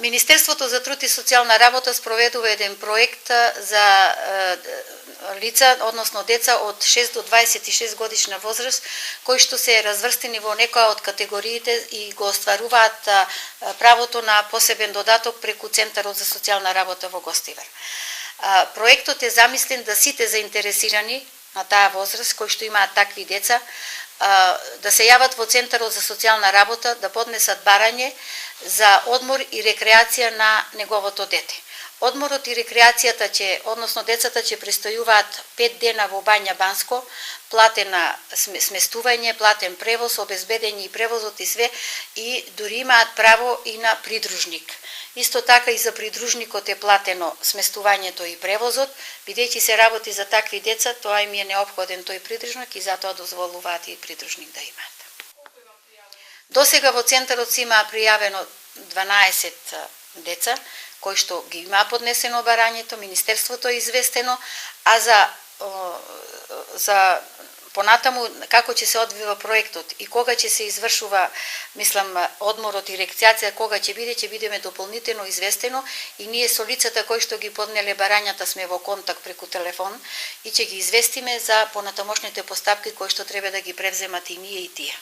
Министерството за труд и социјална работа спроведува еден проект за лица, односно деца од 6 до 26 годишна возраст, кои што се разврстени во некоја од категориите и го остваруваат правото на посебен додаток преку Центарот за социјална работа во Гостивар. Проектот е замислен да сите заинтересирани на таа возраст, кои што имаат такви деца, да се јават во Центарот за социјална работа, да поднесат барање за одмор и рекреација на неговото дете. Одморот и рекреацијата односно децата ќе престојуваат 5 дена во Бања Банско, платена сместување, платен превоз, обезбедење и превозот и све, и дури имаат право и на придружник. Исто така и за придружникот е платено сместувањето и превозот, бидејќи се работи за такви деца, тоа им е неопходен тој придружник и затоа дозволуваат и придружник да имаат. Досега во Центарот си има пријавено 12 деца, кои што ги има поднесено барањето, Министерството е известено, а за понатаму како ќе се одвива проектот и кога ќе се извршува, мислам, одморот и рекреација, кога ќе бидеме дополнително известено и ние со лицата кои што ги поднеле барањата сме во контакт преку телефон и ќе ги известиме за понатамошните постапки кои што треба да ги превземат и ние и тие.